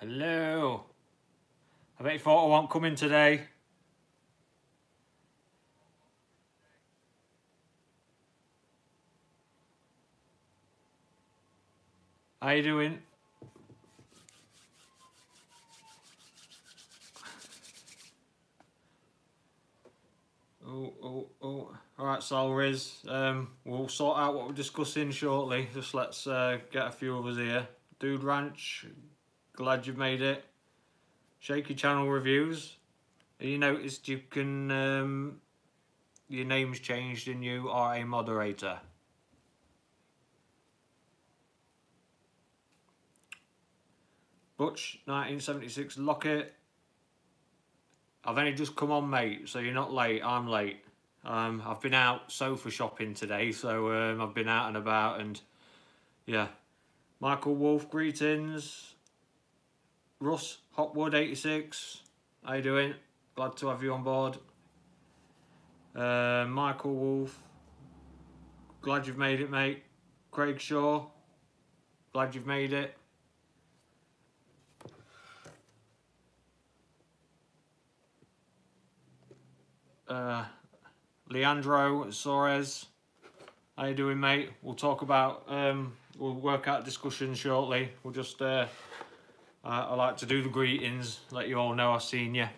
Hello. I bet you thought I wasn't coming today. How you doing? Oh. Alright, Salriz. We'll sort out what we're discussing shortly. Just let's get a few of us here. Dude Ranch, glad you've made it. Shaky Channel Reviews. You noticed you can, your name's changed and you are a moderator. Butch, 1976 Lockett. I've only just come on, mate, so you're not late. I'm late. I've been out sofa shopping today, so I've been out and about, and yeah. Michael Wolf, greetings. Russ, Hotwood 86, how you doing? Glad to have you on board. Michael Wolf, glad you've made it, mate. Craig Shaw, glad you've made it. Leandro Soares, how you doing, mate? We'll talk about, we'll work out discussion shortly. We'll just, I like to do the greetings, let you all know I've seen you.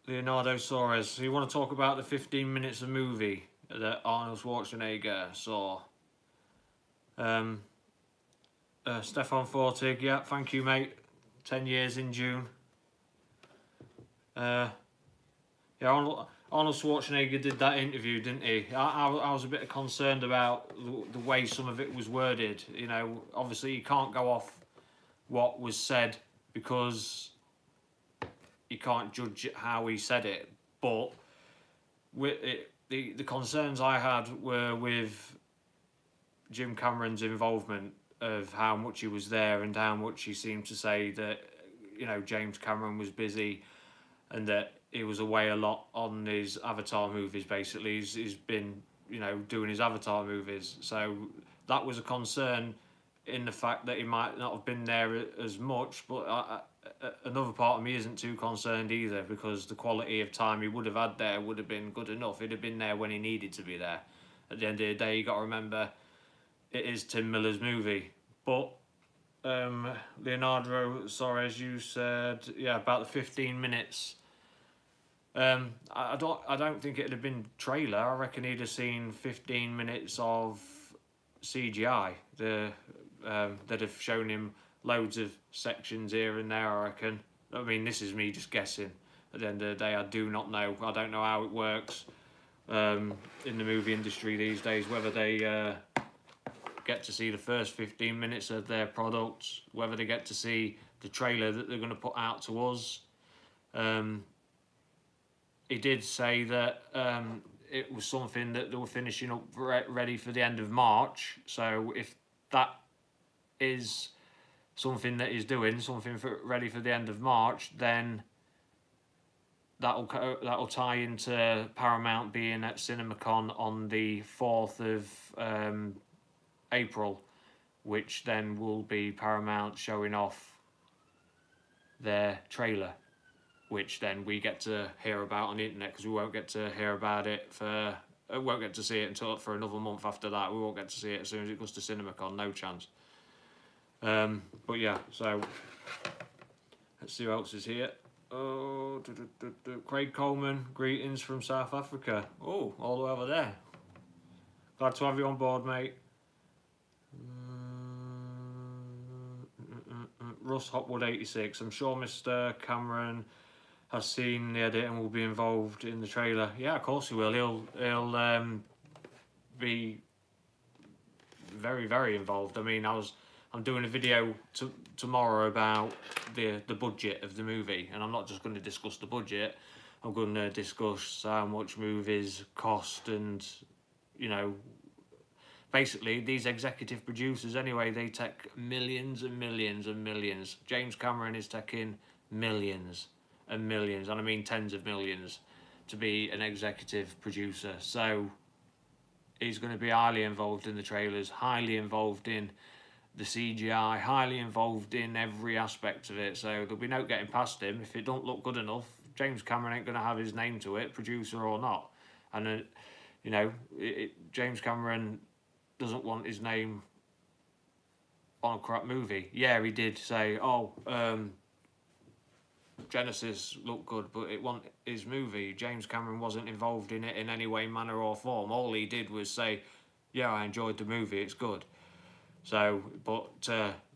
Leonardo Soares, so you want to talk about the 15 minutes of movie that Arnold Schwarzenegger saw? Stefan Fortig, yeah, thank you, mate. 10 years in June. Yeah, Arnold Schwarzenegger did that interview, didn't he? I was a bit concerned about the way some of it was worded. You know, obviously you can't go off what was said because you can't judge how he said it. But with it, the concerns I had were with Jim Cameron's involvement, of how much he was there and how much he seemed to say that, you know, James Cameron was busy and that he was away a lot on his Avatar movies. Basically, he's been, you know, doing his Avatar movies, so that was a concern in the fact that he might not have been there as much. But another part of me isn't too concerned either, because the quality of time he would have had there would have been good enough. He'd have been there when he needed to be there. At the end of the day, you got to remember, it is Tim Miller's movie. But Leonardo Soares, you said, yeah, about the 15 minutes. I don't think it'd have been trailer. I reckon he'd have seen 15 minutes of CGI. That have shown him loads of sections here and there, I reckon. I mean, this is me just guessing. At the end of the day, I do not know. I don't know how it works in the movie industry these days, whether they get to see the first 15 minutes of their products, whether they get to see the trailer that they're going to put out to us. He did say that it was something that they were finishing up ready for the end of March. So if that is something that he's doing, something ready for the end of March, then that'll tie into Paramount being at CinemaCon on the 4th of April, which then will be Paramount showing off their trailer, which then we get to hear about on the internet, because we won't get to hear about it for, won't get to see it until for another month after that. We won't get to see it as soon as it goes to CinemaCon, no chance. But yeah, so let's see who else is here. Oh, Craig Coleman, greetings from South Africa. Oh, all the way over there. Glad to have you on board, mate. Russ Hotwood 86. I'm sure Mr. Cameron has seen the edit and will be involved in the trailer. Yeah, of course he will. He'll be very, very involved. I mean, I'm doing a video tomorrow about the budget of the movie, and I'm not just going to discuss the budget. I'm going to discuss how much movies cost, and, you know, basically these executive producers anyway, they take millions and millions and millions. James Cameron is taking millions and millions, and I mean tens of millions, to be an executive producer. So he's going to be highly involved in the trailers, highly involved in the CGI, highly involved in every aspect of it. So there'll be no getting past him. If it don't look good enough, James Cameron ain't going to have his name to it, producer or not. And you know, James Cameron doesn't want his name on a crap movie. Yeah, he did say, oh, Genesis looked good, but it wasn't his movie. James Cameron wasn't involved in it in any way, manner or form. All he did was say, yeah, I enjoyed the movie, it's good. So, but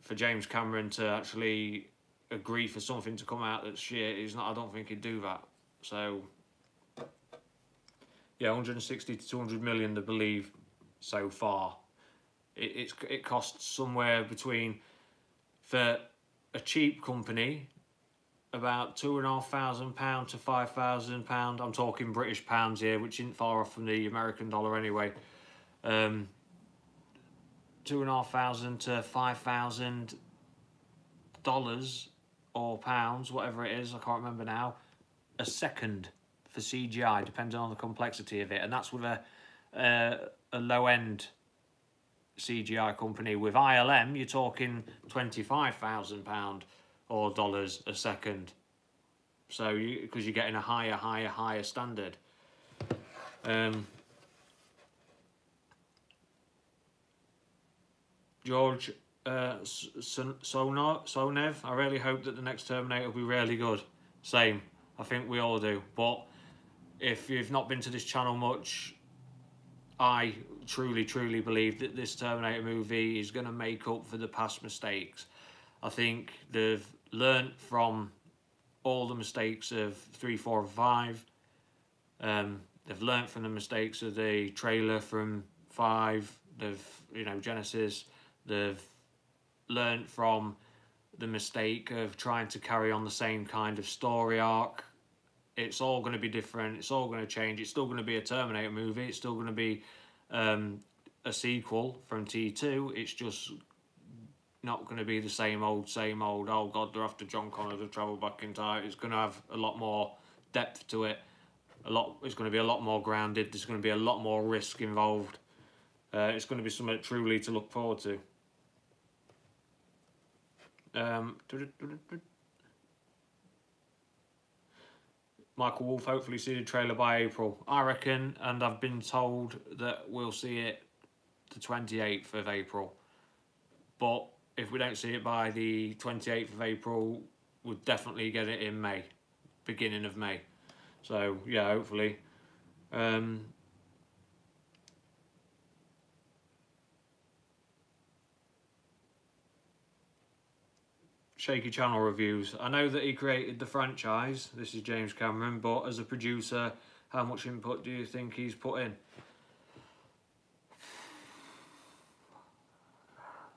for James Cameron to actually agree for something to come out that's shit, he's not. I don't think he'd do that. So, yeah, 160 to 200 million, they believe, so far. It costs somewhere between, for a cheap company, about £2,500 to £5,000. I'm talking British pounds here, which isn't far off from the American dollar anyway. $2,500 to $5,000 or pounds, whatever it is, I can't remember now, a second for CGI, depending on the complexity of it, and that's with a low-end CGI company. With ILM, you're talking £25,000 or dollars a second. So because you're getting a higher standard. George Sonev, I really hope that the next Terminator will be really good. Same, I think we all do. But if you've not been to this channel much, I truly believe that this Terminator movie is going to make up for the past mistakes. I think they've learnt from all the mistakes of 3, 4, and 5. They've learnt from the mistakes of the trailer from 5. They've, Genesis. They've learnt from the mistake of trying to carry on the same kind of story arc. It's all going to be different. It's all going to change. It's still going to be a Terminator movie. It's still going to be a sequel from T2. It's just not going to be the same old, oh God, they're after John Connor to travel back in time. It's going to have a lot more depth to it. It's going to be a lot more grounded. There's going to be a lot more risk involved. It's going to be something truly to look forward to. Michael Wolf, hopefully see the trailer by April. I reckon, and I've been told that we'll see it the 28th of April. But if we don't see it by the 28th of April, we'll definitely get it in May, beginning of May. So, yeah, hopefully. Shaky channel reviews. I know that he created the franchise. This is James Cameron, but as a producer, how much input do you think he's put in?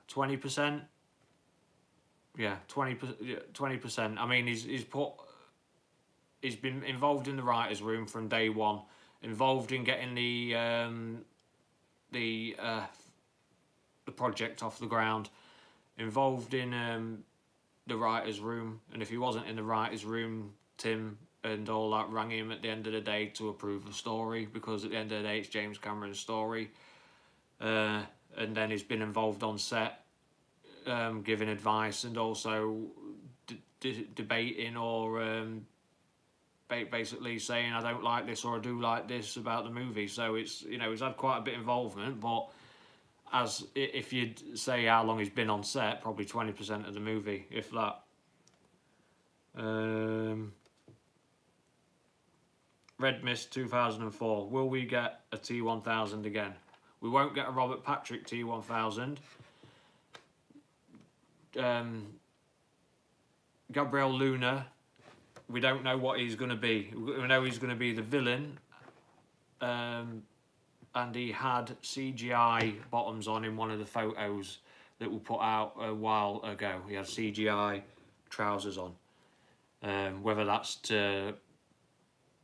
20%? Yeah, 20%. I mean, he's been involved in the writers' room from day one, involved in getting the project off the ground, involved in the writers' room, and if he wasn't in the writers' room, Tim and all that rang him at the end of the day to approve the story, because at the end of the day it's James Cameron's story. And then he's been involved on set, giving advice, and also debating or basically saying I don't like this or I do like this about the movie. So it's, he's had quite a bit of involvement, but as if you'd say how long he's been on set, probably 20% of the movie, if that. Red Mist 2004. Will we get a T1000 again? We won't get a Robert Patrick T1000. Gabriel Luna, we don't know what he's going to be. We know he's going to be the villain. And he had CGI bottoms on in one of the photos that were put out a while ago. He had CGI trousers on. Whether that's to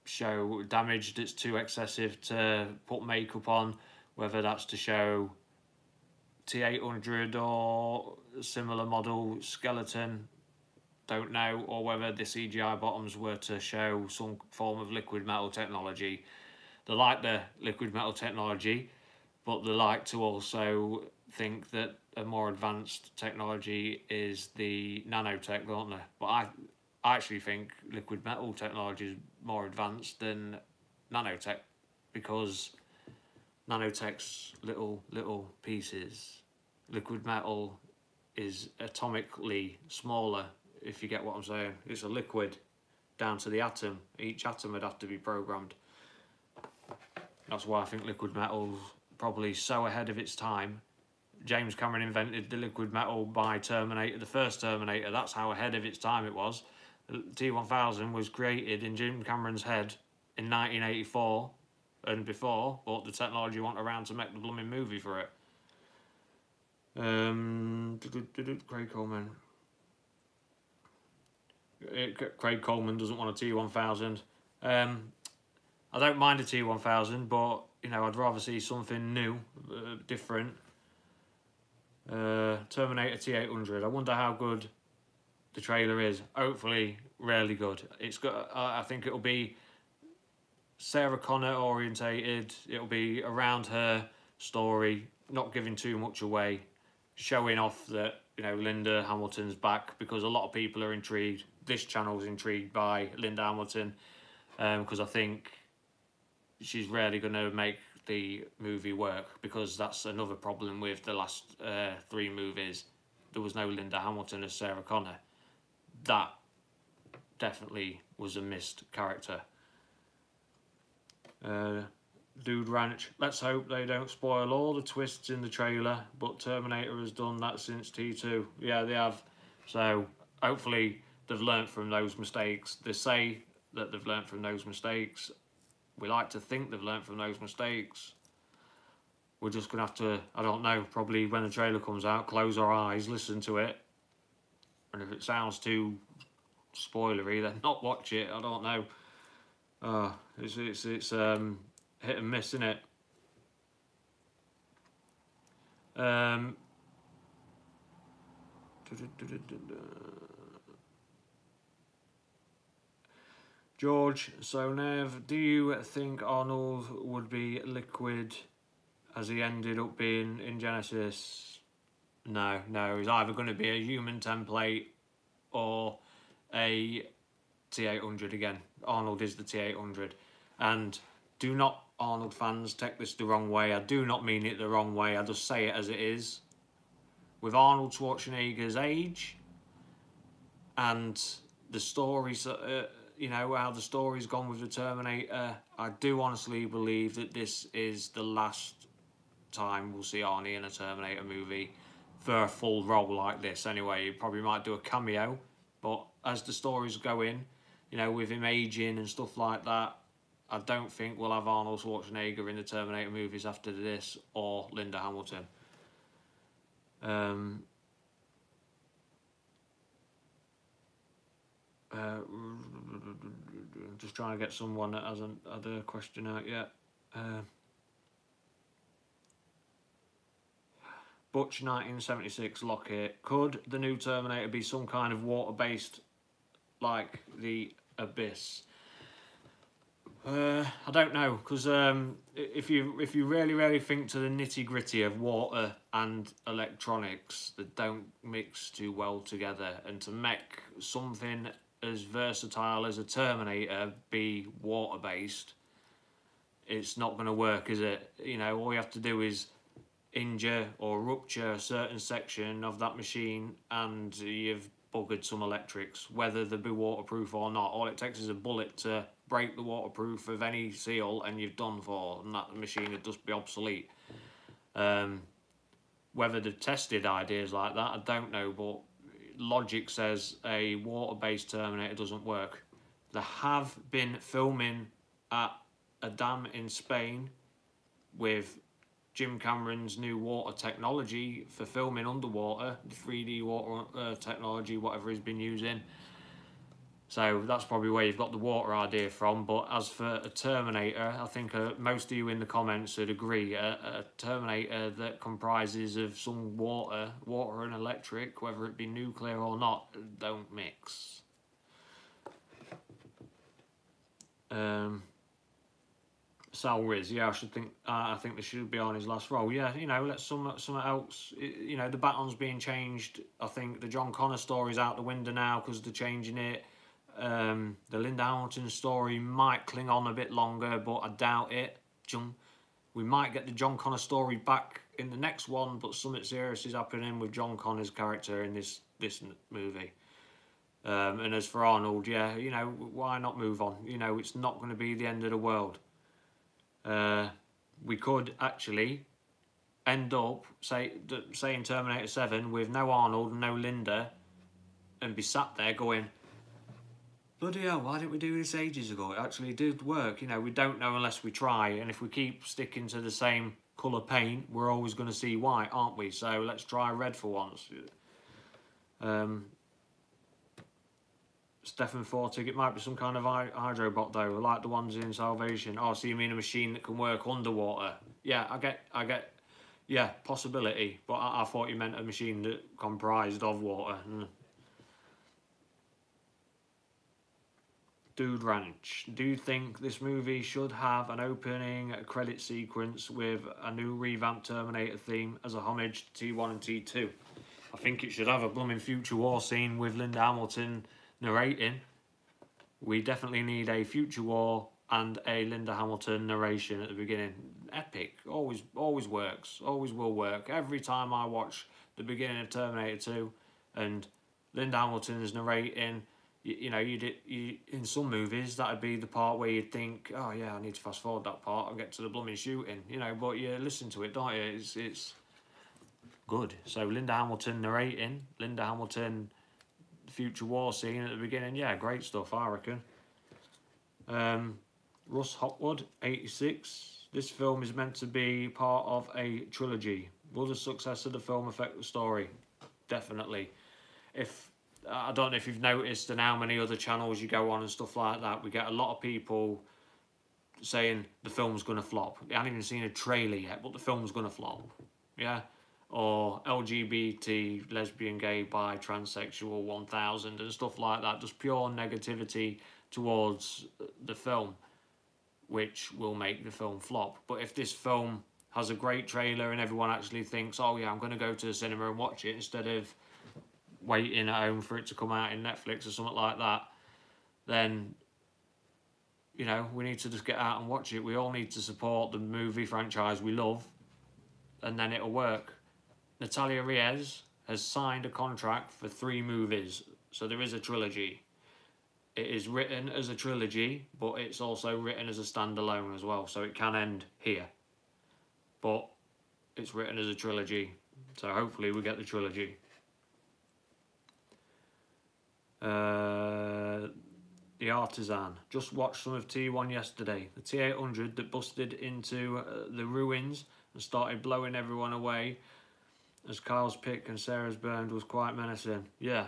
show damage that's too excessive to put makeup on, whether that's to show T800 or similar model skeleton, don't know, or whether the CGI bottoms were to show some form of liquid metal technology. They like the liquid metal technology, but they like to also think that a more advanced technology is the nanotech, don't they? But I actually think liquid metal technology is more advanced than nanotech, because nanotech's little pieces. Liquid metal is atomically smaller, if you get what I'm saying. It's a liquid down to the atom. Each atom would have to be programmed. That's why I think liquid metal's probably so ahead of its time. James Cameron invented the liquid metal by Terminator, the first Terminator. That's how ahead of its time it was. The T-1000 was created in Jim Cameron's head in 1984 and before, but the technology wasn't around to make the blooming movie for it. Craig Coleman. Craig Coleman doesn't want a T-1000. I don't mind a T-1000, but you know, I'd rather see something new, different. Terminator T-800. I wonder how good the trailer is. Hopefully, really good. It's got. I think it'll be Sarah Connor orientated. It'll be around her story, not giving too much away, showing off that, you know, Linda Hamilton's back, because a lot of people are intrigued. This channel's intrigued by Linda Hamilton, because I think she's rarely going to make the movie work, because that's another problem with the last 3 movies. There was no Linda Hamilton as Sarah Connor. That definitely was a missed character. Dude Ranch. Let's hope they don't spoil all the twists in the trailer, but Terminator has done that since T2. Yeah, they have. So hopefully they've learnt from those mistakes. They say that they've learnt from those mistakes. We like to think they've learnt from those mistakes. We're just going to have to, I don't know, probably when the trailer comes out, close our eyes, listen to it. And if it sounds too spoilery, then not watch it. I don't know. It's hit and miss, isn't it? George Sonev, do you think Arnold would be liquid as he ended up being in Genesis? No, he's either going to be a human template or a T-800 again. Arnold is the T-800. And do not, Arnold fans, take this the wrong way. I do not mean it the wrong way. I just say it as it is. With Arnold Schwarzenegger's age and the stories, you know, how the story's gone with the Terminator, I do honestly believe that this is the last time we'll see Arnie in a Terminator movie for a full role like this. Anyway, he probably might do a cameo, but as the story's going, you know, with him aging and stuff like that, I don't think we'll have Arnold Schwarzenegger in the Terminator movies after this, or Linda Hamilton. Just trying to get someone that hasn't had a question out yet. Butch 1976 Lockett. Could the new Terminator be some kind of water-based, like the Abyss? I don't know, because if you really think to the nitty-gritty of water and electronics, that don't mix too well together, and to make something as versatile as a Terminator be water-based, it's not going to work, is it? You know, all you have to do is injure or rupture a certain section of that machine and you've buggered some electrics, whether they be waterproof or not. All it takes is a bullet to break the waterproof of any seal and you've done for, and that machine would just be obsolete. Whether they've tested ideas like that, I don't know, but logic says a water-based Terminator doesn't work. They have been filming at a dam in Spain with Jim Cameron's new water technology for filming underwater, the 3D water technology, whatever he's been using. So that's probably where you've got the water idea from. But as for a Terminator, I think most of you in the comments would agree, a Terminator that comprises of some water and electric, whether it be nuclear or not, don't mix. Sal Riz, yeah, I think this should be on his last role. Yeah, you know, let's something else. You know, the baton's being changed. I think the John Connor story's out the window now because they're changing it. The Linda Hamilton story might cling on a bit longer, but I doubt it. We might get the John Connor story back in the next one, but something serious is happening with John Connor's character in this movie. And as for Arnold, yeah, you know, why not move on? You know, it's not going to be the end of the world. We could actually end up, say in Terminator 7 with no Arnold and no Linda, and be sat there going, bloody hell, why didn't we do this ages ago? It actually did work. You know, we don't know unless we try, and if we keep sticking to the same colour paint, we're always going to see white, aren't we? So let's try red for once. Stefan Fortig, it might be some kind of hydrobot though, like the ones in Salvation. Oh, so you mean a machine that can work underwater? Yeah, I get, yeah, possibility. But I thought you meant a machine that comprised of water. Dude Ranch, do you think this movie should have an opening credit sequence with a new revamped Terminator theme as a homage to T1 and T2? I think it should have a blooming future war scene with Linda Hamilton narrating. We definitely need a future war and a Linda Hamilton narration at the beginning. Epic. Always works. Always will work. Every time I watch the beginning of Terminator 2 and Linda Hamilton's narrating, you know, in some movies that'd be the part where you'd think, oh yeah, I need to fast forward that part and get to the blooming shooting, you know, but you listen to it, don't you? It's good. So Linda Hamilton narrating, Linda Hamilton future war scene at the beginning, yeah, great stuff, I reckon. Russ Hopwood, 86. This film is meant to be part of a trilogy. Will the success of the film affect the story? Definitely. I don't know if you've noticed and how many other channels you go on and stuff like that, we get a lot of people saying the film's going to flop. They haven't even seen a trailer yet, but the film's going to flop. Yeah? Or LGBT, lesbian, gay, bi, transsexual 1000 and stuff like that. Just pure negativity towards the film, which will make the film flop. But if this film has a great trailer and everyone actually thinks, oh yeah, I'm going to go to the cinema and watch it instead of waiting at home for it to come out in Netflix or something like that, then, you know, we need to just get out and watch it. We all need to support the movie franchise we love, and then it'll work. Natalia Reyes has signed a contract for 3 movies, so there is a trilogy. It is written as a trilogy, but it's also written as a standalone as well, so it can end here. But it's written as a trilogy, so hopefully we get the trilogy. The Artisan. Just watched some of T1 yesterday. The T800 that busted into the ruins and started blowing everyone away as Kyle's pick and Sarah's burned was quite menacing. Yeah,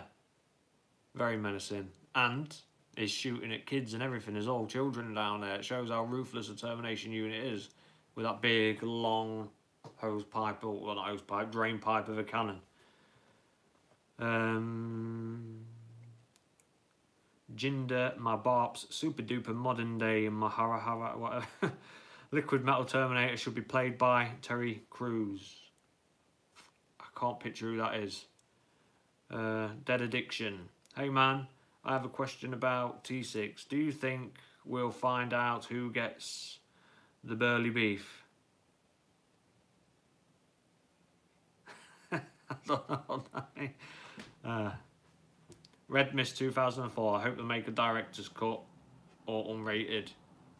very menacing. And is shooting at kids and everything. There's all children down there. It shows how ruthless a termination unit is with that big, long hose pipe, or well, not hose pipe, drain pipe of a cannon. Jinder Mabarp's super duper modern day Maharahara, whatever. Liquid Metal Terminator should be played by Terry Crews. I can't picture who that is. Dead Addiction. Hey man, I have a question about T6. Do you think we'll find out who gets the burly beef? I don't know. Red Mist 2004. I hope they make a director's cut or unrated.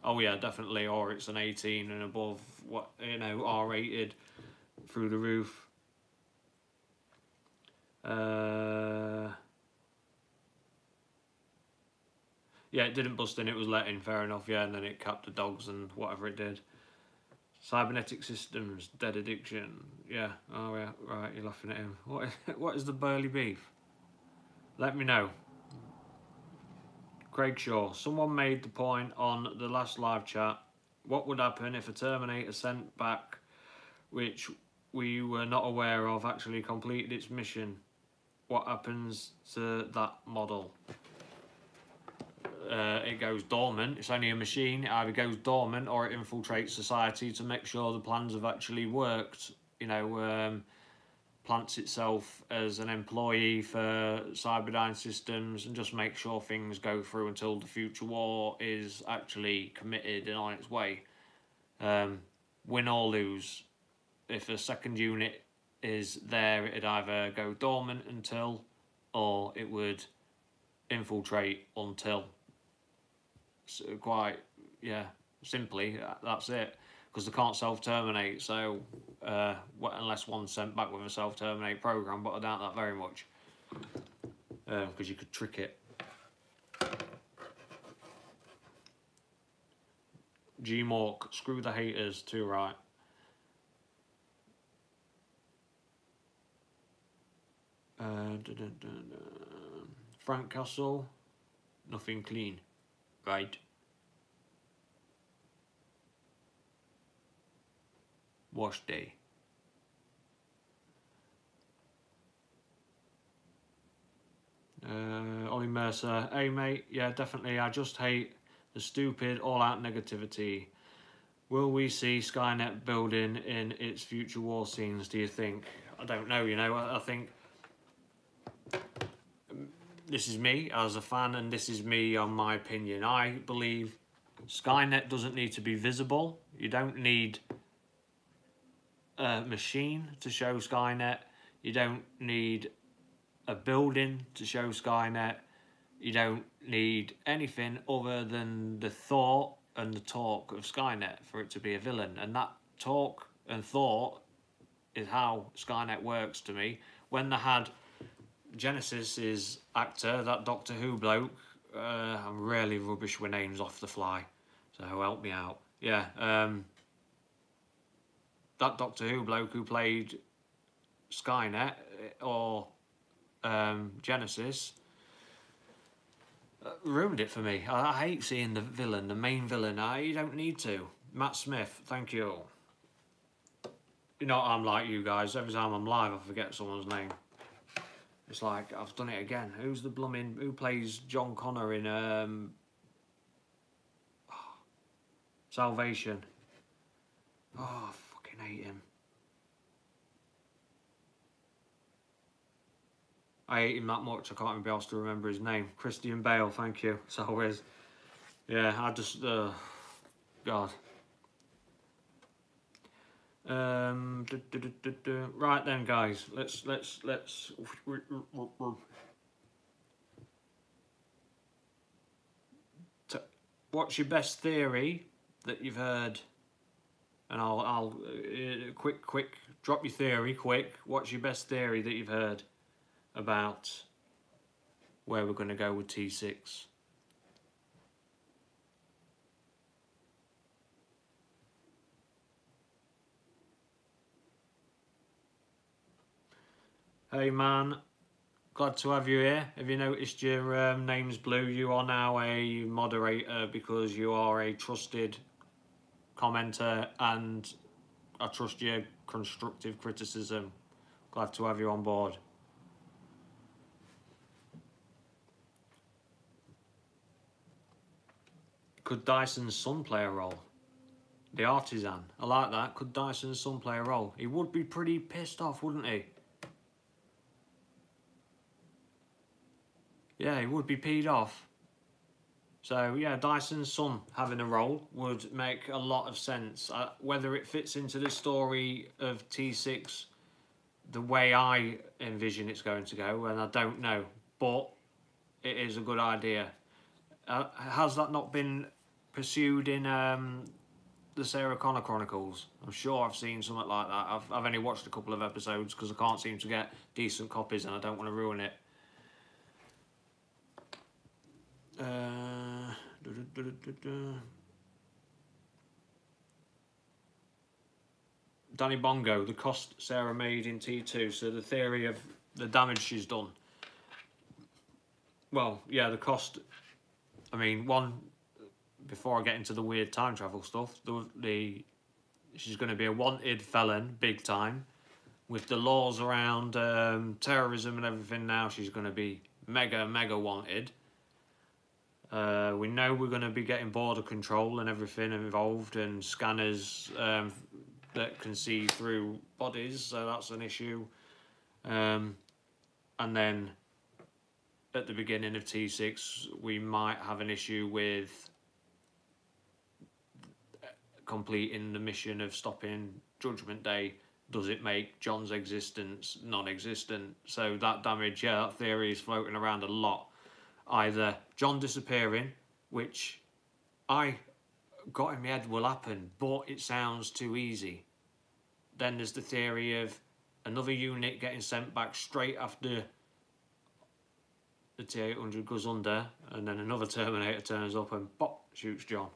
Oh yeah, definitely. Or it's an 18 and above. What, you know, R-rated through the roof. Yeah, it didn't bust in. It was letting. Fair enough. Yeah, and then it capped the dogs and whatever it did. Cybernetic Systems, Dead Addiction. Yeah. Oh yeah. Right. You're laughing at him. What is the burly beef? Let me know. Craig Shaw. Someone made the point on the last live chat. What would happen if a Terminator sent back, which we were not aware of, actually completed its mission? What happens to that model? It goes dormant. It's only a machine. It either goes dormant or it infiltrates society to make sure the plans have actually worked. You know, plants itself as an employee for Cyberdyne Systems and just make sure things go through until the future war is actually committed and on its way. Win or lose. If a second unit is there, it'd either go dormant until, or it would infiltrate until. So quite, yeah, simply, that's it. Because they can't self-terminate, so unless one's sent back with a self-terminate program, but I doubt that very much. Because you could trick it. G-Mork, screw the haters, too right. Frank Castle, nothing clean, right? Wash day. Ollie Mercer, hey mate, yeah, definitely. I just hate the stupid all-out negativity. Will we see Skynet building in its future war scenes, do you think? I don't know, you know, I think this is me as a fan and this is me on my opinion. I believe Skynet doesn't need to be visible. You don't need a machine to show Skynet. You don't need a building to show Skynet. You don't need anything other than the thought and the talk of Skynet for it to be a villain. And that talk and thought is how Skynet works to me. When they had Genesis's actor, that Doctor Who bloke, I'm really rubbish with names off the fly, so help me out. Yeah, that Doctor Who bloke who played Skynet or Genesis ruined it for me. I hate seeing the villain, the main villain. You don't need to. Matt Smith, thank you. You know, I'm like you guys. Every time I'm live, I forget someone's name. It's like, I've done it again. Who's the blooming... Who plays John Connor in... Salvation? Oh, I fucking hate him. I hate him that much, I can't even be able to remember his name. Christian Bale, thank you. It's always... Yeah, I just... God. Right then, guys. Let's... What's your best theory that you've heard? And I'll quick, drop your theory, quick. What's your best theory that you've heard about where we're going to go with T6? Hey man, glad to have you here. Have you noticed your name's blue? You are now a moderator because you are a trusted commenter and I trust your constructive criticism. Glad to have you on board. Could Dyson's son play a role? The artisan. I like that. Could Dyson's son play a role? He would be pretty pissed off, wouldn't he? Yeah, he would be peed off. So, yeah, Dyson's son having a role would make a lot of sense. Whether it fits into the story of T6 the way I envision it's going to go, and I don't know. But it is a good idea. Has that not been pursued in the Sarah Connor Chronicles? I'm sure I've seen something like that. I've only watched a couple of episodes because I can't seem to get decent copies and I don't want to ruin it. Danny Bongo, the cost Sarah made in T2, so the theory of the damage she's done. Well, yeah, the cost I mean, before I get into the weird time travel stuff, she's going to be a wanted felon, big time. With the laws around terrorism and everything now, she's going to be mega, mega wanted. We know we're going to be getting border control and everything involved, and scanners that can see through bodies, so that's an issue. And then at the beginning of T6, we might have an issue with completing the mission of stopping Judgment Day. Does it make John's existence non-existent? So that damage, yeah, that theory is floating around a lot. Either John disappearing, which I got in my head will happen, but it sounds too easy. Then there's the theory of another unit getting sent back straight after the T-800 goes under, and then another Terminator turns up and pop, shoots John.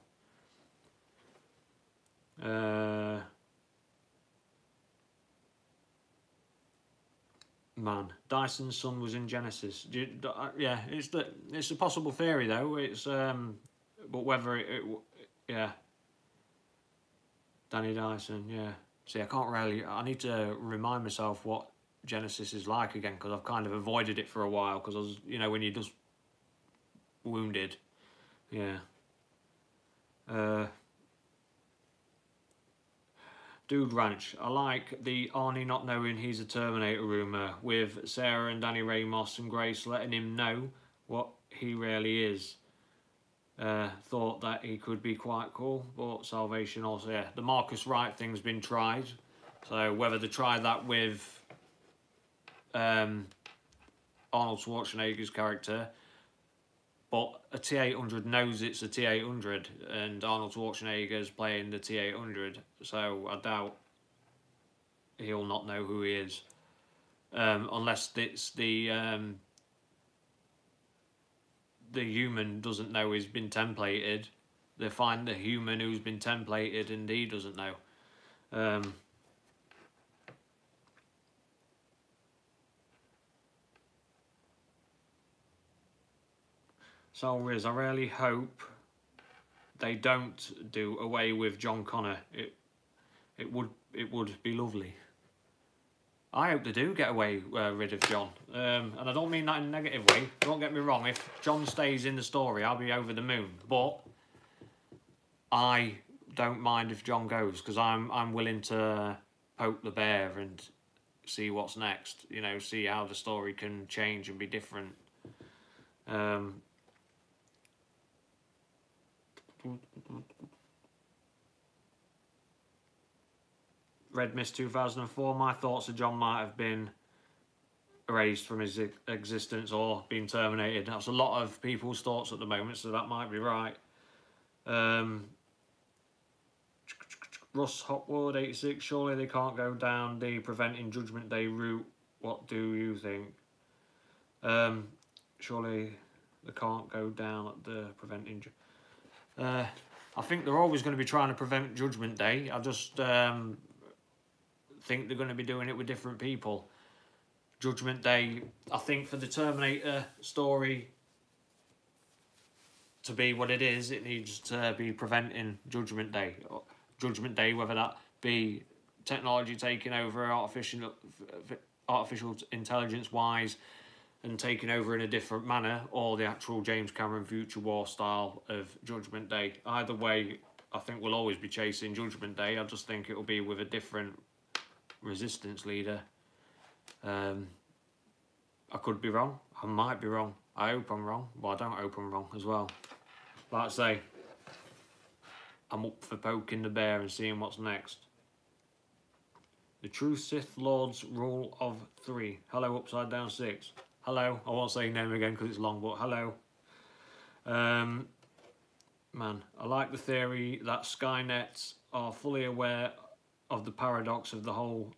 Man, Dyson's son was in Genesis. Yeah, it's a possible theory though. It's but whether yeah, Danny Dyson, yeah. See, I can't really. I need to remind myself what Genesis is like again, because I've kind of avoided it for a while because I was, you know, when you're just wounded, yeah. Dude Ranch, I like the Arnie not knowing he's a Terminator rumour, with Sarah and Danny Ramos and Grace letting him know what he really is. Thought that he could be quite cool, but Salvation also, yeah. The Marcus Wright thing's been tried, so whether they try that with Arnold Schwarzenegger's character, but a T-800 knows it's a T-800, and Arnold Schwarzenegger's playing the T-800, so I doubt he'll not know who he is, unless it's the human doesn't know he's been templated. They find the human who's been templated and he doesn't know. So Riz, I really hope they don't do away with John Connor. It would be lovely. I hope they do get away rid of John, and I don't mean that in a negative way. Don't get me wrong. If John stays in the story, I'll be over the moon. But I don't mind if John goes, because I'm willing to poke the bear and see what's next. You know, see how the story can change and be different. Red Mist 2004, my thoughts of John might have been erased from his existence or been terminated. That's a lot of people's thoughts at the moment, so that might be right. Russ Hotwood 86, surely they can't go down the preventing Judgment Day route. What do you think? Surely they can't go down at the preventing... I think they're always going to be trying to prevent Judgment Day. I just think they're going to be doing it with different people. Judgment Day, I think for the Terminator story to be what it is, it needs to be preventing Judgment Day. Judgment Day, whether that be technology taking over artificial intelligence wise and taking over in a different manner, or the actual James Cameron Future War style of Judgment Day. Either way, I think we'll always be chasing Judgment Day. I just think it'll be with a different resistance leader. I could be wrong. I might be wrong. I hope I'm wrong, but I don't hope I'm wrong as well. Like I say, I'm up for poking the bear and seeing what's next. The True Sith Lord's Rule of 3. Hello, Upside Down 6. Hello. I won't say your name again because it's long, but hello. Man, I like the theory that Skynet are fully aware of the paradox of the whole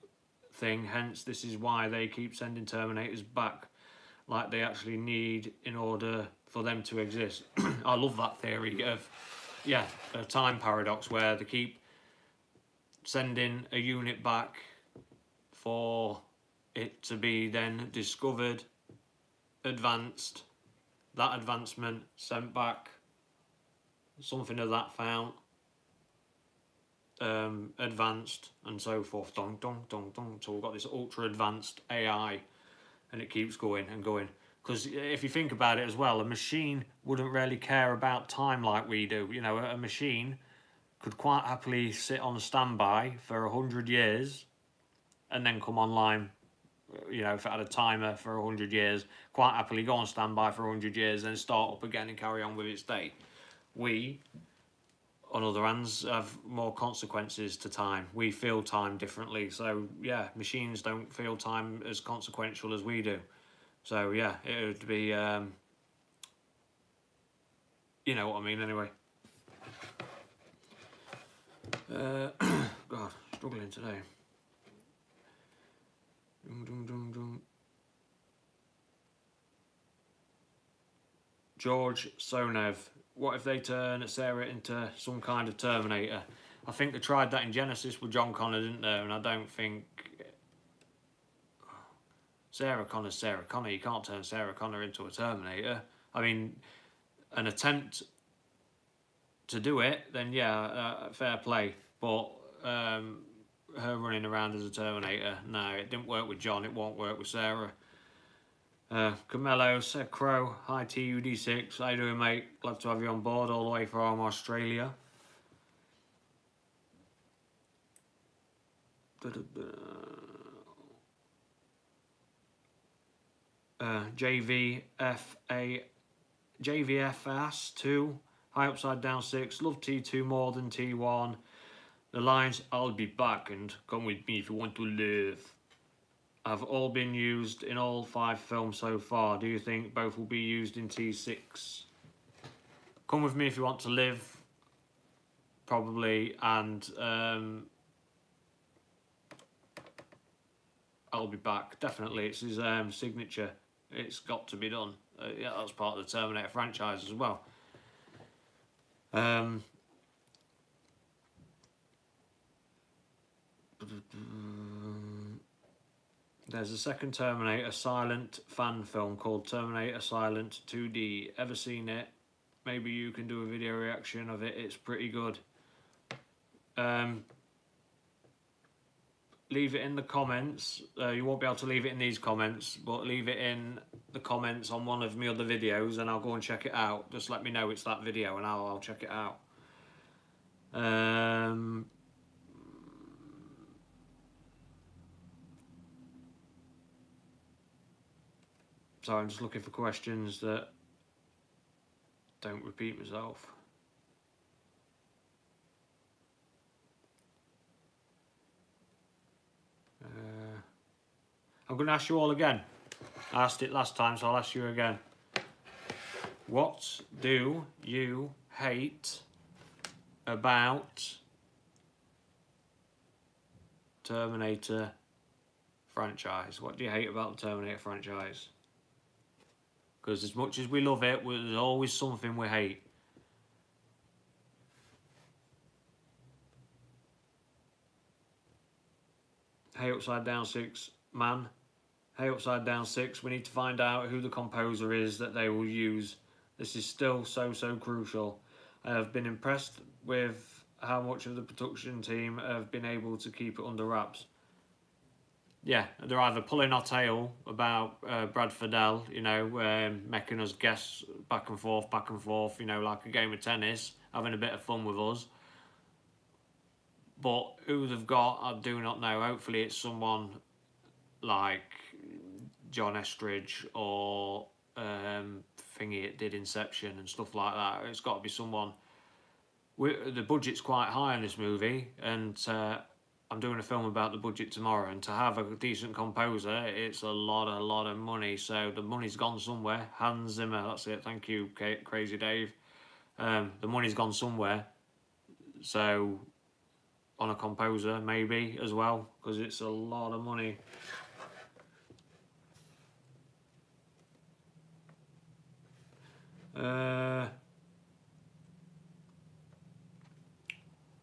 thing, hence this is why they keep sending Terminators back like they actually need in order for them to exist. I love that theory of, yeah, a time paradox where they keep sending a unit back for it to be then discovered, advanced, that advancement sent back something of that fount, advanced and so forth. Dong, dong, dong, dong. So we've got this ultra advanced AI, and it keeps going and going. Because if you think about it as well, a machine wouldn't really care about time like we do. You know, a machine could quite happily sit on standby for 100 years and then come online. You know, if it had a timer for 100 years, quite happily go on standby for 100 years, then start up again and carry on with its day. We, on other hands, have more consequences to time. We feel time differently. So, yeah, machines don't feel time as consequential as we do. So, yeah, it would be, you know what I mean, anyway. God, struggling today. George Sonev, what if they turn Sarah into some kind of Terminator? I think they tried that in Genesis with John Connor, didn't they? And I don't think... Sarah Connor's Sarah Connor. You can't turn Sarah Connor into a Terminator. I mean, an attempt to do it, then yeah, fair play. But her running around as a Terminator, no, it didn't work with John. It won't work with Sarah. Camelo, Seth Crow, hi TUD6, how you doing, mate? Glad to have you on board all the way from Australia. JVFS 2, hi Upside Down 6, love T2 more than T1. The lines, I'll be back and come with me if you want to live, have all been used in all 5 films so far. Do you think both will be used in T6? Come with me if you want to live, probably, and I'll be back. Definitely, it's his signature. It's got to be done. Yeah, that's part of the Terminator franchise as well. There's a second Terminator silent fan film called Terminator Silent 2D. Ever seen it? Maybe you can do a video reaction of it. It's pretty good. Leave it in the comments. You won't be able to leave it in these comments, but leave it in the comments on one of my other videos and I'll go and check it out. Just let me know it's that video and I'll check it out. So I'm just looking for questions that don't repeat myself. I'm going to ask you all again. I asked it last time, so I'll ask you again. What do you hate about Terminator franchise? What do you hate about the Terminator franchise? Because as much as we love it, there's always something we hate. Hey Upside Down 6, man. Hey Upside Down 6, we need to find out who the composer is that they will use. This is still so crucial. I have been impressed with how much of the production team have been able to keep it under wraps. Yeah, they're either pulling our tail about Brad Fiedel, you know, making us guess back and forth, you know, like a game of tennis, having a bit of fun with us. But who they've got, I do not know. Hopefully it's someone like John Estridge or thingy it did Inception and stuff like that. It's got to be someone. The budget's quite high in this movie, and I'm doing a film about the budget tomorrow, and to have a decent composer, it's a lot of money. So the money's gone somewhere. Hans Zimmer, that's it. Thank you, Crazy Dave. The money's gone somewhere. So on a composer maybe as well, because it's a lot of money.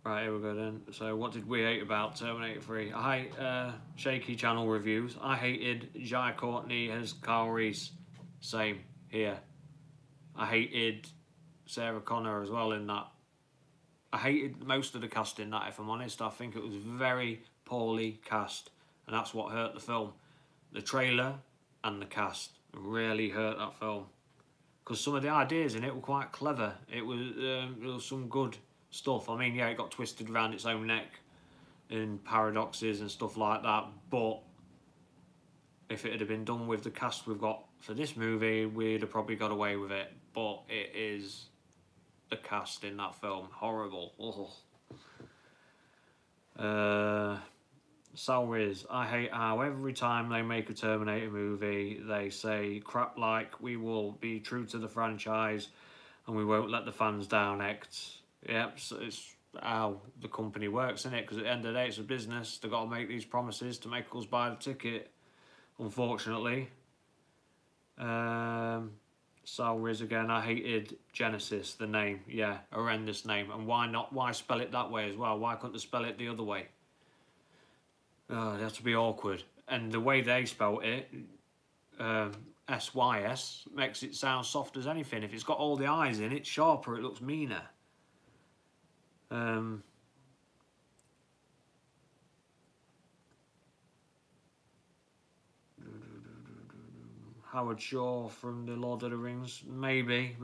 Right, here we go then. So what did we hate about Terminator 3? Shaky Channel Reviews. I hated Jai Courtney as Kyle Reese. Same here. I hated Sarah Connor as well in that. I hated most of the cast in that, if I'm honest. I think it was very poorly cast, and that's what hurt the film. The trailer and the cast really hurt that film, because some of the ideas in it were quite clever. It was some good stuff. I mean, yeah, it got twisted around its own neck in paradoxes and stuff like that, but if it had been done with the cast we've got for this movie, we'd have probably got away with it. But it is the cast in that film horrible. Sal Riz, I hate how every time they make a Terminator movie, they say crap like, we will be true to the franchise and we won't let the fans down act. Yep, so it's how the company works, isn't it? Because at the end of the day, it's a business. They've got to make these promises to make us buy the ticket, unfortunately. Sal Riz again, I hated Genesis, the name. Yeah, horrendous name. And why not? Why spell it that way as well? Why couldn't they spell it the other way? Oh, it has to be awkward. And the way they spelt it, SYS, makes it sound soft as anything. If it's got all the I's in it, sharper, it looks meaner. Howard Shaw from The Lord of the Rings, maybe.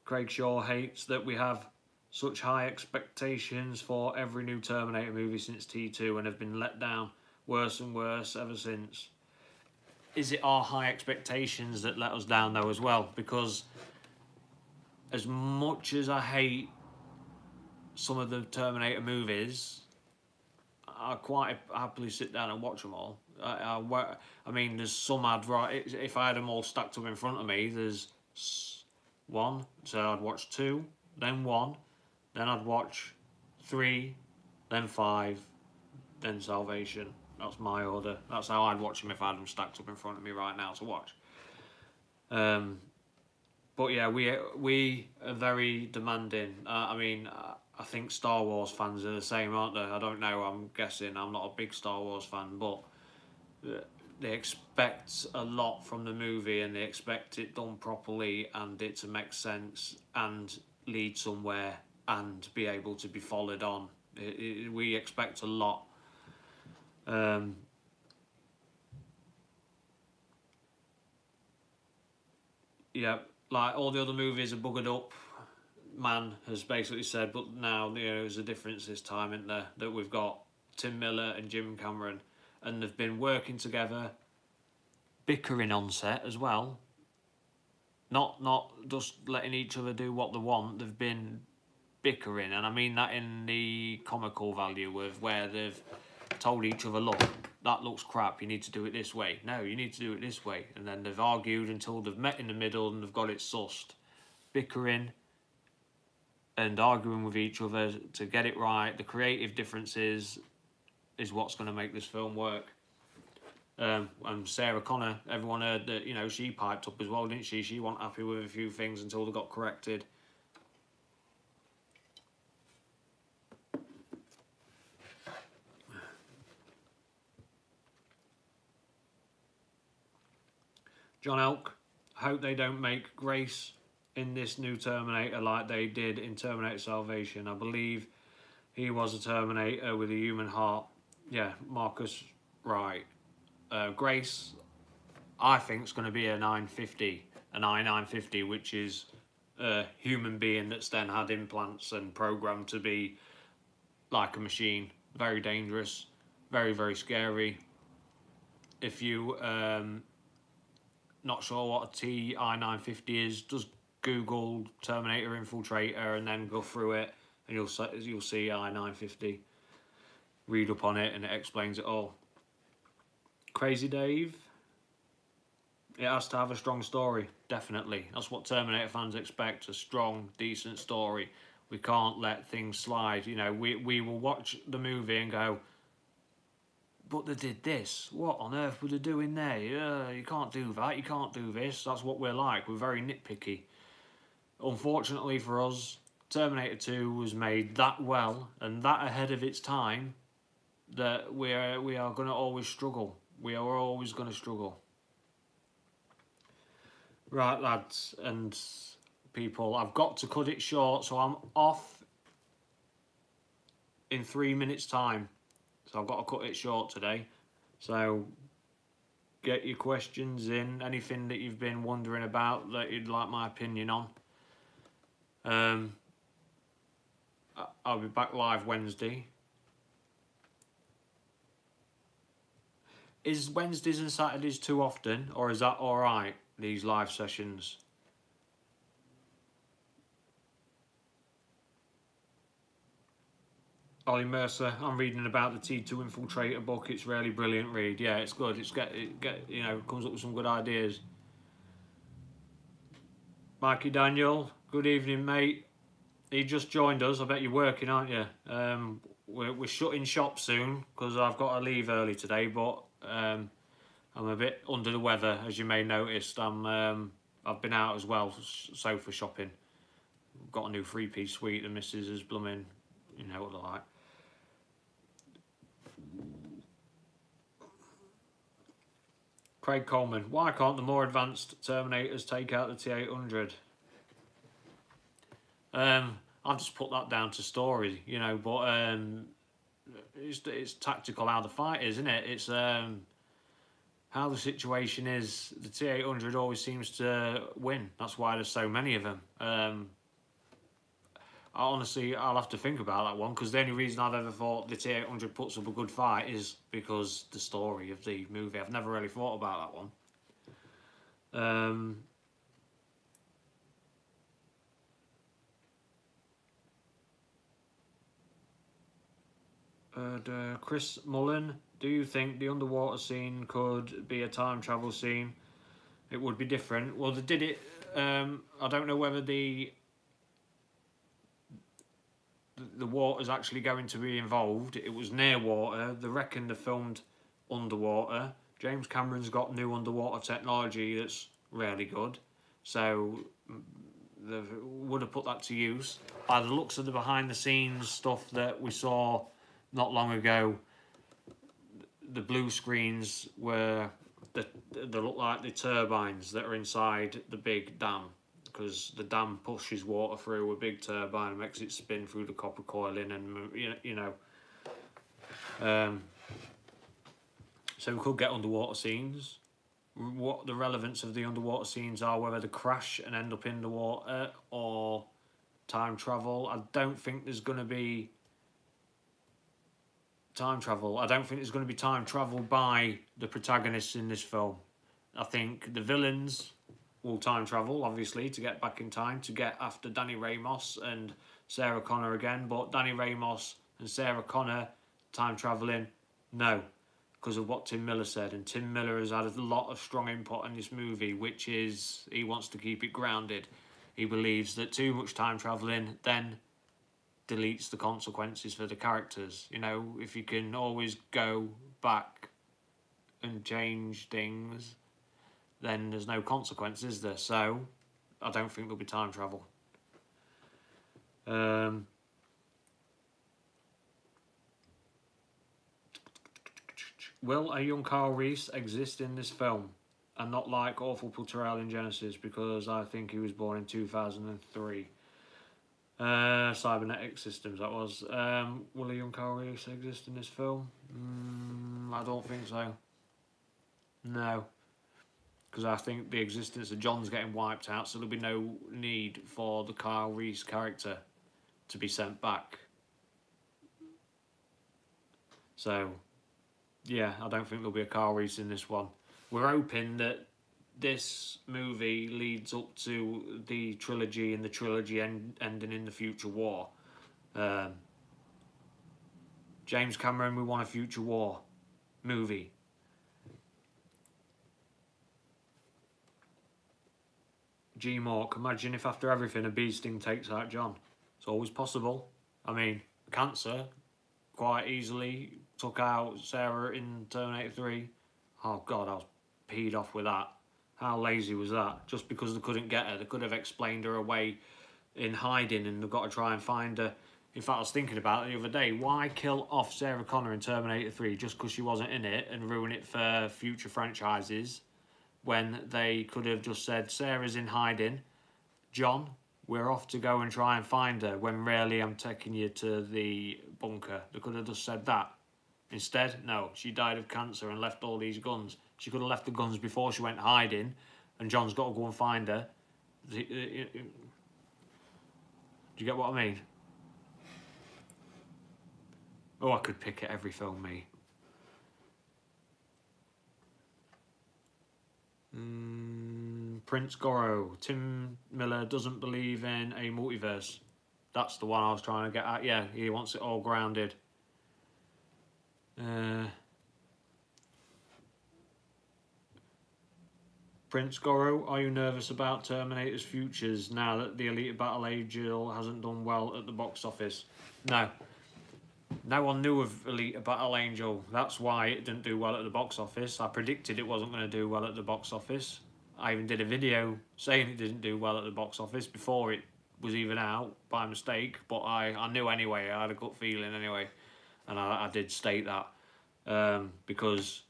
Craig Shaw hates that we have such high expectations for every new Terminator movie since T2 and have been let down worse and worse ever since. Is it our high expectations that let us down though as well? Because as much as I hate some of the Terminator movies, I quite happily sit down and watch them all. I mean, there's some I'd write, if I had them all stacked up in front of me, there's one, so I'd watch 2, then 1, then I'd watch 3, then 5, then Salvation. That's my order. That's how I'd watch them if I had them stacked up in front of me right now to watch. But yeah, we are very demanding. I mean, I think Star Wars fans are the same, aren't they? I don't know, I'm guessing. I'm not a big Star Wars fan, but they expect a lot from the movie and they expect it done properly and it to make sense and lead somewhere and be able to be followed on. We expect a lot. Yeah, like all the other movies are buggered up. Man has basically said, but now, you know, there's a difference this time, isn't there? That we've got Tim Miller and Jim Cameron, and they've been working together, bickering on set as well. Not just letting each other do what they want. They've been bickering, and I mean that in the comical value of where they've told each other, look, that looks crap, you need to do it this way. No, you need to do it this way. And then they've argued until they've met in the middle and they've got it sussed. Bickering and arguing with each other to get it right. The creative differences is what's going to make this film work. And Sarah Connor, everyone heard that, you know, she piped up as well, didn't she? She wasn't happy with a few things until they got corrected. John Elk, I hope they don't make Grace in this new Terminator like they did in Terminator Salvation. I believe he was a Terminator with a human heart. Yeah, Marcus, right. Grace, I think, is going to be a 950, an I-950, which is a human being that's then had implants and programmed to be like a machine. Very dangerous, very, very scary. If you not sure what a TI-950 is, just Google Terminator Infiltrator and then go through it and you'll see I-950. Read up on it and it explains it all. Crazy Dave, it has to have a strong story, definitely. That's what Terminator fans expect, a strong, decent story. We can't let things slide. You know, we will watch the movie and go, but they did this. What on earth were they doing there? You can't do that. You can't do this. That's what we're like. We're very nitpicky. Unfortunately for us, Terminator 2 was made that well and that ahead of its time that we are going to always struggle. We are always going to struggle. Right, lads and people, I've got to cut it short, so I'm off in 3 minutes' time. So I've got to cut it short today. So get your questions in, anything that you've been wondering about that you'd like my opinion on. I'll be back live Wednesday. Is Wednesdays and Saturdays too often, or is that alright, these live sessions? Ollie Mercer, I'm reading about the T2 Infiltrator book. It's really brilliant read. Yeah, it's good. You know, comes up with some good ideas. Mikey Daniel, good evening, mate. You just joined us. I bet you're working, aren't you? We're shutting shop soon because I've got to leave early today, but I'm a bit under the weather, as you may notice. I've been out as well, sofa shopping. Got a new 3-piece suite. The missus is blooming, you know what they're like. Craig Coleman, why can't the more advanced Terminators take out the T800? I've just put that down to story, you know, but it's tactical how the fight is, isn't it? It's how the situation is. The T800 always seems to win. That's why there's so many of them. Honestly, I'll have to think about that one, because the only reason I've ever thought the T800 puts up a good fight is because the story of the movie. I've never really thought about that one. Chris Mullen, do you think the underwater scene could be a time travel scene? It would be different. Well, they did it. I don't know whether the water's actually going to be involved. It was near water. They reckon they filmed underwater. James Cameron's got new underwater technology that's really good, so they would have put that to use. By the looks of the behind the scenes stuff that we saw not long ago, the blue screens were they look like the turbines that are inside the big dam, because the dam pushes water through a big turbine and makes it spin through the copper coiling, and you know. So we could get underwater scenes. What the relevance of the underwater scenes are, whether they crash and end up in the water or time travel. I don't think there's going to be time travel. I don't think there's going to be time travel by the protagonists in this film. I think the villains will time travel, obviously, to get back in time, to get after Danny Ramos and Sarah Connor again. But Danny Ramos and Sarah Connor time travelling, no, because of what Tim Miller said. And Tim Miller has had a lot of strong input in this movie, which is he wants to keep it grounded. He believes that too much time travelling then deletes the consequences for the characters. You know, if you can always go back and change things, then there's no consequence, is there? So I don't think there'll be time travel. Will a young Kyle Reese exist in this film and not like awful portrayal in Genesis, because I think he was born in 2003. Cybernetic Systems, that was. Will a young Kyle Reese exist in this film? I don't think so. No. Because I think the existence of John's getting wiped out, so there'll be no need for the Kyle Reese character to be sent back. So, yeah, I don't think there'll be a Kyle Reese in this one. We're hoping that this movie leads up to the trilogy, and the trilogy ending in the future war. James Cameron, we want a future war movie. G Mork, imagine if after everything a bee sting takes out John. It's always possible. I mean, cancer quite easily took out Sarah in Terminator 3. Oh God, I was peed off with that. How lazy was that? Just because they couldn't get her. They could have explained her away in hiding, and they've got to try and find her. In fact, I was thinking about it the other day. Why kill off Sarah Connor in Terminator 3 just because she wasn't in it and ruin it for future franchises? when they could have just said, Sarah's in hiding. John, we're off to go and try and find her, when really I'm taking you to the bunker. They could have just said that. Instead, no, she died of cancer and left all these guns. She could have left the guns before she went hiding, and John's got to go and find her. Do you get what I mean? Oh, I could pick at every film, me. Prince Goro. Tim Miller doesn't believe in a multiverse. That's the one I was trying to get at. Yeah, he wants it all grounded. Prince Goro, are you nervous about Terminator's futures now that the Elite Battle Angel hasn't done well at the box office? No. No one knew of Elite Battle Angel. That's why it didn't do well at the box office. I predicted it wasn't going to do well at the box office. I even did a video saying it didn't do well at the box office before it was even out by mistake. But I knew anyway. I had a gut feeling anyway. And I did state that because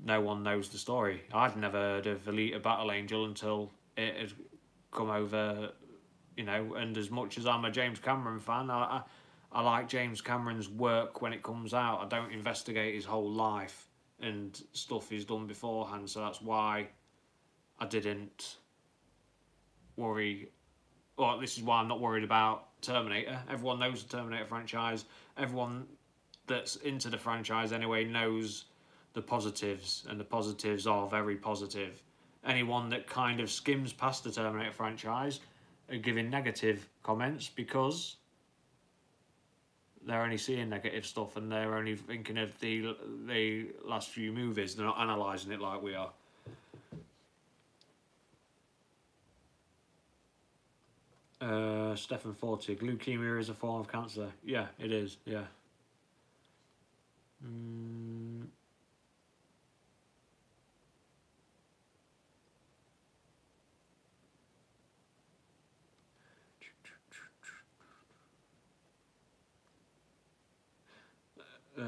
no one knows the story. I'd never heard of Elite Battle Angel until it had come over, you know. And as much as I'm a James Cameron fan, I like James Cameron's work when it comes out. I don't investigate his whole life and stuff he's done beforehand, so that's why I didn't worry. Well, this is why I'm not worried about Terminator. Everyone knows the Terminator franchise. Everyone that's into the franchise anyway knows the positives, and the positives are very positive. Anyone that kind of skims past the Terminator franchise are giving negative comments because they're only seeing negative stuff and they're only thinking of the last few movies. They're not analysing it like we are. Stefan Fortig, leukemia is a form of cancer. Yeah, it is, yeah.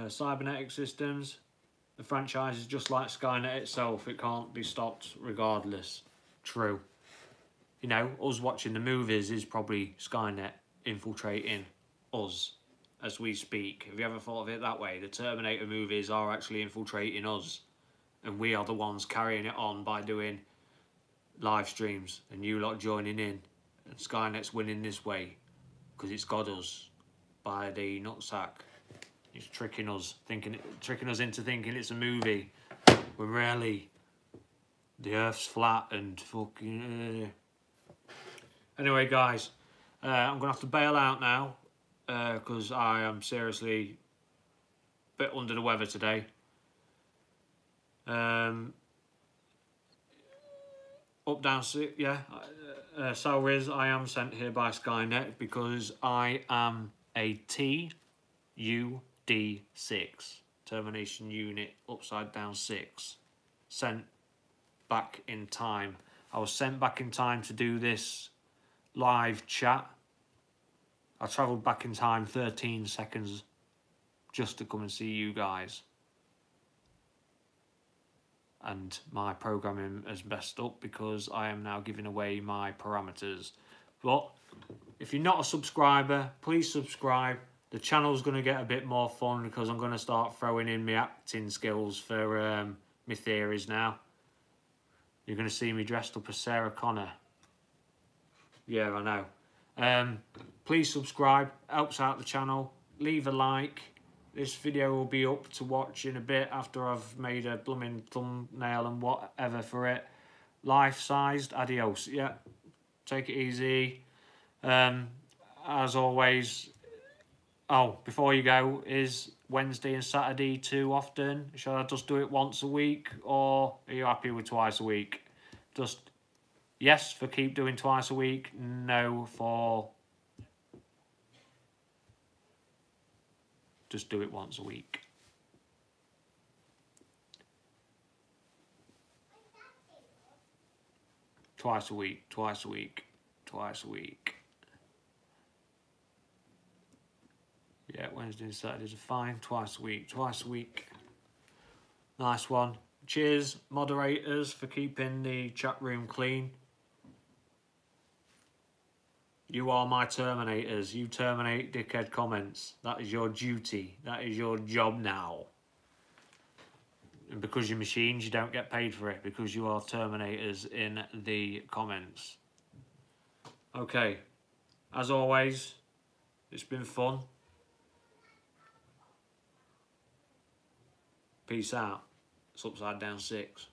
Cybernetic systems. The franchise is just like Skynet itself. It can't be stopped regardless. True. You know, us watching the movies is probably Skynet infiltrating us as we speak. Have you ever thought of it that way? The Terminator movies are actually infiltrating us, and we are the ones carrying it on by doing live streams, and you lot joining in, and Skynet's winning this way because it's got us by the nutsack. It's tricking us, tricking us into thinking it's a movie, when really the Earth's flat and fucking. Anyway, guys, I'm gonna have to bail out now because I am seriously a bit under the weather today. Up, down, yeah. So Riz, I am sent here by Skynet because I am a TUD6, Termination Unit Upside Down 6, sent back in time. I was sent back in time to do this live chat. I travelled back in time 13 seconds just to come and see you guys. And my programming has messed up because I am now giving away my parameters. But if you're not a subscriber, please subscribe. The channel's going to get a bit more fun because I'm going to start throwing in my acting skills for my theories now. You're going to see me dressed up as Sarah Connor. Yeah, I know. Please subscribe, helps out the channel. Leave a like. This video will be up to watch in a bit after I've made a blooming thumbnail and whatever for it. Life-sized, adios. Yeah, take it easy. As always, oh, before you go, is Wednesday and Saturday too often? Should I just do it once a week, or are you happy with twice a week? Just yes for keep doing twice a week, no for just do it once a week. Twice a week, twice a week, twice a week. Yeah, Wednesday and Saturdays are fine. Twice a week, twice a week. Nice one. cheers, moderators, for keeping the chat room clean. You are my Terminators. You terminate dickhead comments. That is your duty. That is your job now. And because you're machines, you don't get paid for it, because you are Terminators in the comments. Okay. As always, it's been fun. Peace out. It's Upside Down 6.